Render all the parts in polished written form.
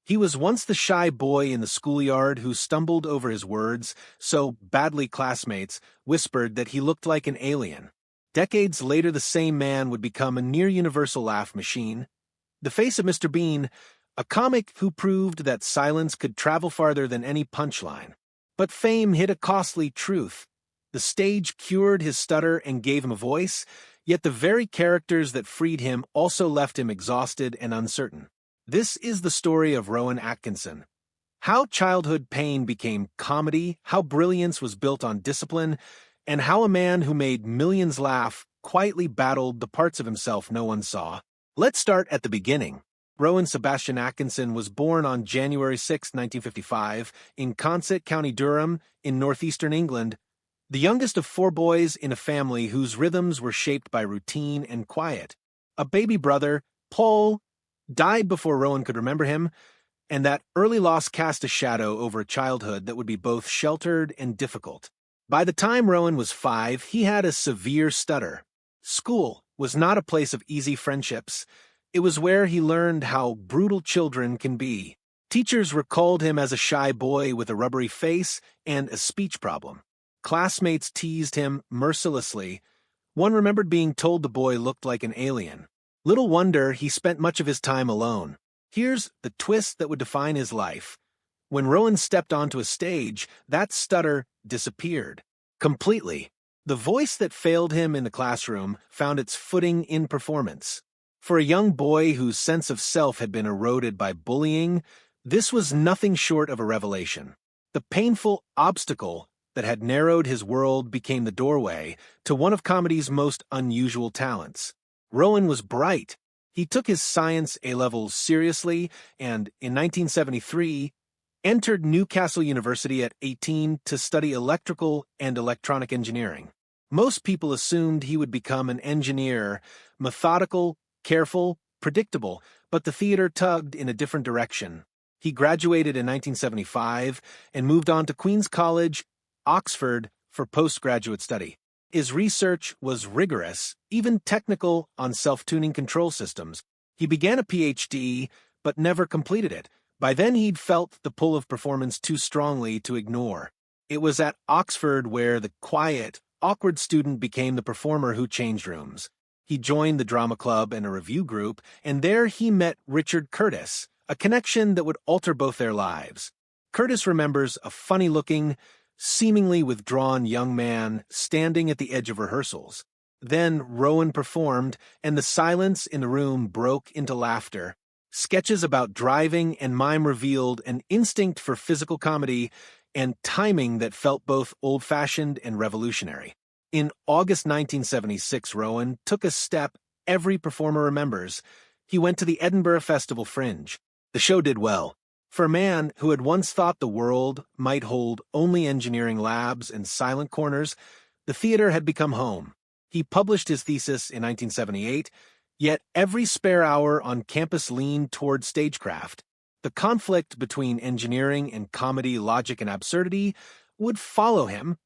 He was once the shy boy in the schoolyard who stumbled over his words so badly classmates whispered that he looked like an alien. Decades later, the same man would become a near-universal laugh machine. The face of Mr. Bean, a comic who proved that silence could travel farther than any punchline. But fame hid a costly truth. The stage cured his stutter and gave him a voice, yet the very characters that freed him also left him exhausted and uncertain. This is the story of Rowan Atkinson. How childhood pain became comedy, how brilliance was built on discipline, and how a man who made millions laugh quietly battled the parts of himself no one saw. Let's start at the beginning. Rowan Sebastian Atkinson was born on January 6, 1955, in Consett, County Durham, in northeastern England, the youngest of four boys in a family whose rhythms were shaped by routine and quiet. A baby brother, Paul, died before Rowan could remember him, and that early loss cast a shadow over a childhood that would be both sheltered and difficult. By the time Rowan was 5, he had a severe stutter. School was not a place of easy friendships. It was where he learned how brutal children can be. Teachers recalled him as a shy boy with a rubbery face and a speech problem. Classmates teased him mercilessly. One remembered being told the boy looked like an alien. Little wonder he spent much of his time alone. Here's the twist that would define his life. When Rowan stepped onto a stage, that stutter disappeared. Completely. The voice that failed him in the classroom found its footing in performance. For a young boy whose sense of self had been eroded by bullying, this was nothing short of a revelation. The painful obstacle that had narrowed his world became the doorway to one of comedy's most unusual talents. Rowan was bright. He took his science A-levels seriously and, in 1973, entered Newcastle University at 18 to study electrical and electronic engineering. Most people assumed he would become an engineer, methodical, careful, predictable, but the theater tugged in a different direction. He graduated in 1975 and moved on to Queen's College, Oxford, for postgraduate study. His research was rigorous, even technical, on self-tuning control systems. He began a PhD, but never completed it. By then he'd felt the pull of performance too strongly to ignore. It was at Oxford where the quiet, awkward student became the performer who changed rooms. He joined the drama club and a review group, and there he met Richard Curtis, a connection that would alter both their lives. Curtis remembers a funny-looking, seemingly withdrawn young man standing at the edge of rehearsals. Then Rowan performed, and the silence in the room broke into laughter. Sketches about driving and mime revealed an instinct for physical comedy and timing that felt both old-fashioned and revolutionary. In August 1976, Rowan took a step every performer remembers. He went to the Edinburgh Festival Fringe. The show did well. For a man who had once thought the world might hold only engineering labs and silent corners, the theater had become home. He published his thesis in 1978, yet every spare hour on campus leaned toward stagecraft. The conflict between engineering and comedy, logic and absurdity would follow him,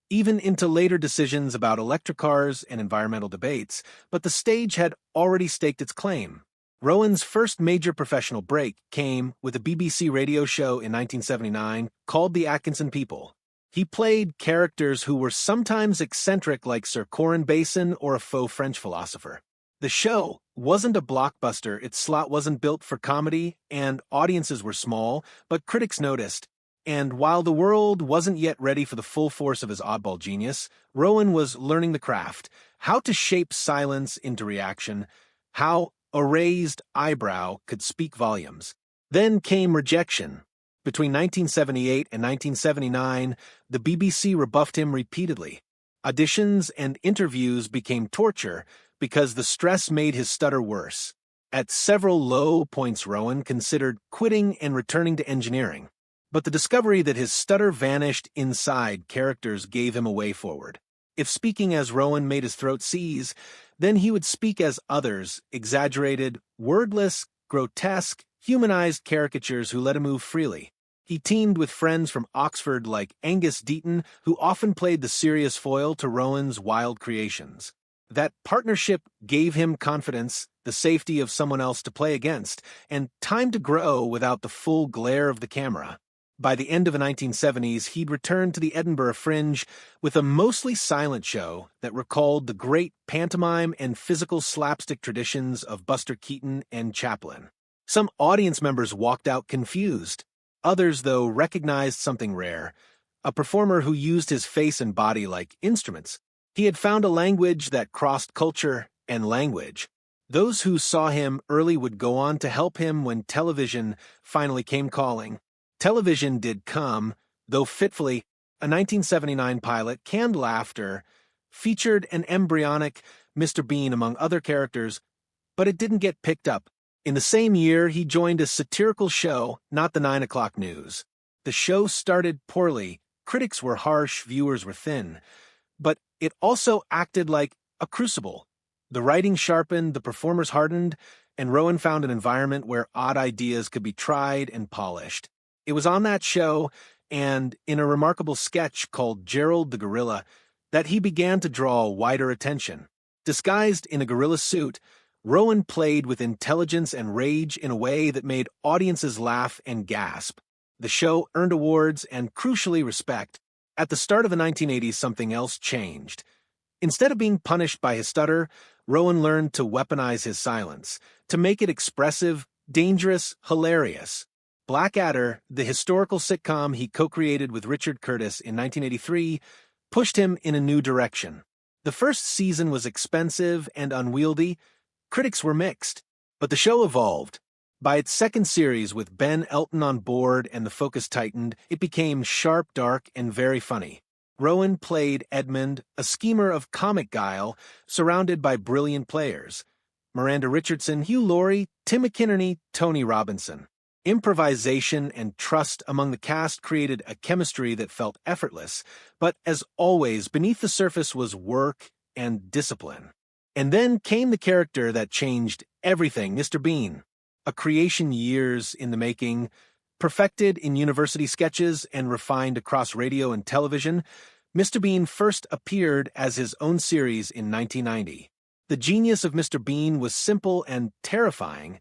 even into later decisions about electric cars and environmental debates, but the stage had already staked its claim. Rowan's first major professional break came with a BBC radio show in 1979 called The Atkinson People. He played characters who were sometimes eccentric like Sir Corin Basin or a faux French philosopher. The show wasn't a blockbuster, its slot wasn't built for comedy, and audiences were small, but critics noticed. And while the world wasn't yet ready for the full force of his oddball genius, Rowan was learning the craft, how to shape silence into reaction, how a raised eyebrow could speak volumes. Then came rejection. Between 1978 and 1979, the BBC rebuffed him repeatedly. Auditions and interviews became torture because the stress made his stutter worse. At several low points, Rowan considered quitting and returning to engineering. But the discovery that his stutter vanished inside characters gave him a way forward. If speaking as Rowan made his throat seize, then he would speak as others, exaggerated, wordless, grotesque, humanized caricatures who let him move freely. He teamed with friends from Oxford like Angus Deaton, who often played the serious foil to Rowan's wild creations. That partnership gave him confidence, the safety of someone else to play against, and time to grow without the full glare of the camera. By the end of the 1970s, he'd returned to the Edinburgh Fringe with a mostly silent show that recalled the great pantomime and physical slapstick traditions of Buster Keaton and Chaplin. Some audience members walked out confused. Others, though, recognized something rare, a performer who used his face and body like instruments. He had found a language that crossed culture and language. Those who saw him early would go on to help him when television finally came calling. Television did come, though fitfully. A 1979 pilot, Canned Laughter, featured an embryonic Mr. Bean among other characters, but it didn't get picked up. In the same year, he joined a satirical show, Not the 9 O'Clock News. The show started poorly. Critics were harsh, viewers were thin. But it also acted like a crucible. The writing sharpened, the performers hardened, and Rowan found an environment where odd ideas could be tried and polished. It was on that show, and in a remarkable sketch called Gerald the Gorilla, that he began to draw wider attention. Disguised in a gorilla suit, Rowan played with intelligence and rage in a way that made audiences laugh and gasp. The show earned awards and, crucially, respect. At the start of the 1980s, something else changed. Instead of being punished by his stutter, Rowan learned to weaponize his silence, to make it expressive, dangerous, hilarious. Blackadder, the historical sitcom he co-created with Richard Curtis in 1983, pushed him in a new direction. The first season was expensive and unwieldy. Critics were mixed, but the show evolved. By its second series, with Ben Elton on board and the focus tightened, it became sharp, dark, and very funny. Rowan played Edmund, a schemer of comic guile, surrounded by brilliant players. Miranda Richardson, Hugh Laurie, Tim McInerney, Tony Robinson. Improvisation and trust among the cast created a chemistry that felt effortless, but as always, beneath the surface was work and discipline. And then came the character that changed everything, Mr. Bean. A creation years in the making, perfected in university sketches and refined across radio and television, Mr. Bean first appeared as his own series in 1990. The genius of Mr. Bean was simple and terrifying.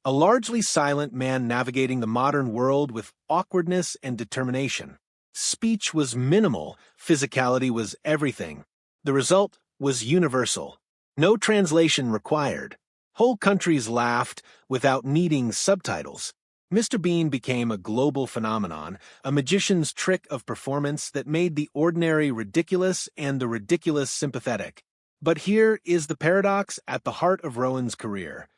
A largely silent man navigating the modern world with awkwardness and determination. Speech was minimal, physicality was everything. The result was universal. No translation required. Whole countries laughed without needing subtitles. Mr. Bean became a global phenomenon, a magician's trick of performance that made the ordinary ridiculous and the ridiculous sympathetic. But here is the paradox at the heart of Rowan's career.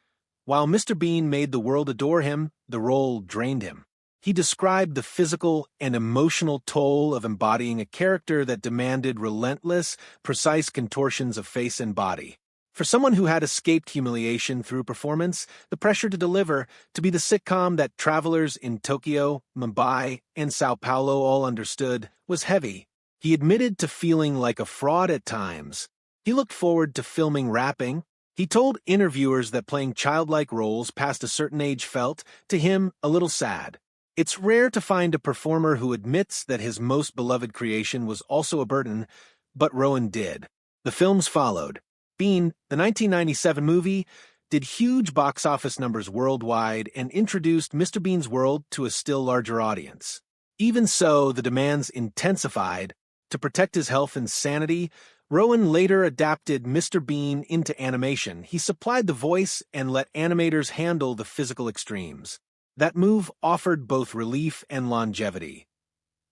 While Mr. Bean made the world adore him, the role drained him. He described the physical and emotional toll of embodying a character that demanded relentless, precise contortions of face and body. For someone who had escaped humiliation through performance, the pressure to deliver, to be the sitcom that travelers in Tokyo, Mumbai, and Sao Paulo all understood, was heavy. He admitted to feeling like a fraud at times. He looked forward to filming rapping. He told interviewers that playing childlike roles past a certain age felt, to him, a little sad. It's rare to find a performer who admits that his most beloved creation was also a burden, but Rowan did. The films followed. Bean, the 1997 movie, did huge box office numbers worldwide and introduced Mr. Bean's world to a still larger audience. Even so, the demands intensified. To protect his health and sanity, Rowan later adapted Mr. Bean into animation. He supplied the voice and let animators handle the physical extremes. That move offered both relief and longevity.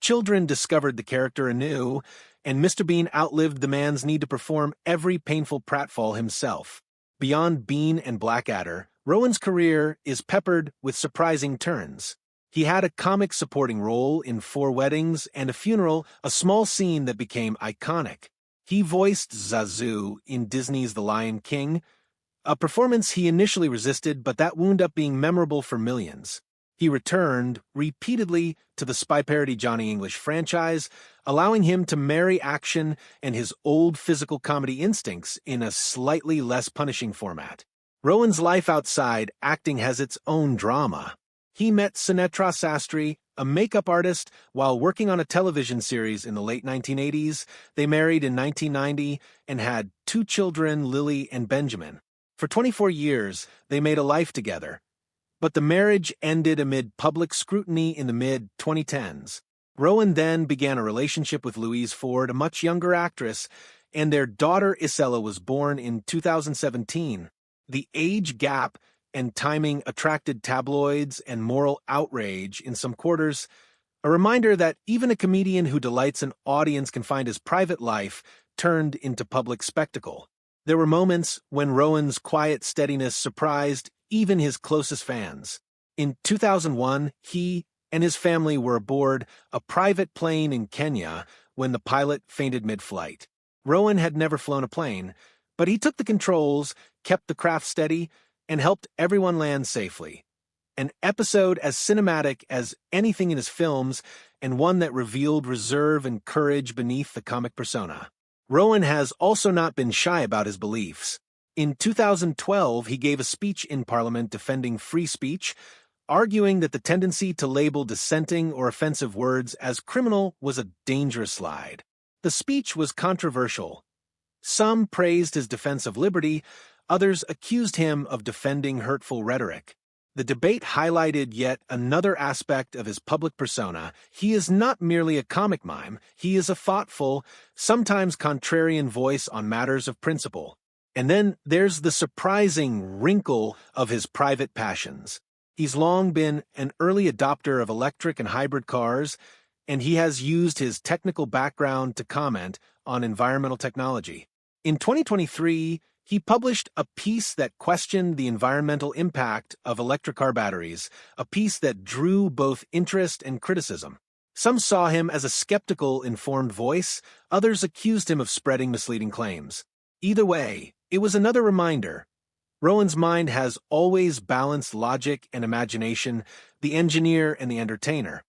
Children discovered the character anew, and Mr. Bean outlived the man's need to perform every painful pratfall himself. Beyond Bean and Blackadder, Rowan's career is peppered with surprising turns. He had a comic supporting role in 4 Weddings and a Funeral, a small scene that became iconic. He voiced Zazu in Disney's The Lion King, a performance he initially resisted, but that wound up being memorable for millions. He returned repeatedly to the spy parody Johnny English franchise, allowing him to marry action and his old physical comedy instincts in a slightly less punishing format. Rowan's life outside acting has its own drama. He met Sunetra Sastry, a makeup artist, while working on a television series in the late 1980s. They married in 1990 and had two children, Lily and Benjamin. For 24 years, they made a life together. But the marriage ended amid public scrutiny in the mid-2010s. Rowan then began a relationship with Louise Ford, a much younger actress, and their daughter Isella was born in 2017. The age gap and timing attracted tabloids and moral outrage in some quarters, a reminder that even a comedian who delights an audience can find his private life turned into public spectacle. There were moments when Rowan's quiet steadiness surprised even his closest fans. In 2001, he and his family were aboard a private plane in Kenya when the pilot fainted mid-flight. Rowan had never flown a plane, but he took the controls, kept the craft steady, and helped everyone land safely. An episode as cinematic as anything in his films, and one that revealed reserve and courage beneath the comic persona. Rowan has also not been shy about his beliefs. In 2012, he gave a speech in Parliament defending free speech, arguing that the tendency to label dissenting or offensive words as criminal was a dangerous slide. The speech was controversial. Some praised his defense of liberty, others accused him of defending hurtful rhetoric. The debate highlighted yet another aspect of his public persona. He is not merely a comic mime, he is a thoughtful, sometimes contrarian voice on matters of principle. And then there's the surprising wrinkle of his private passions. He's long been an early adopter of electric and hybrid cars, and he has used his technical background to comment on environmental technology. In 2023, he published a piece that questioned the environmental impact of electric car batteries, a piece that drew both interest and criticism. Some saw him as a skeptical, informed voice, others accused him of spreading misleading claims. Either way, it was another reminder. Rowan's mind has always balanced logic and imagination, the engineer and the entertainer.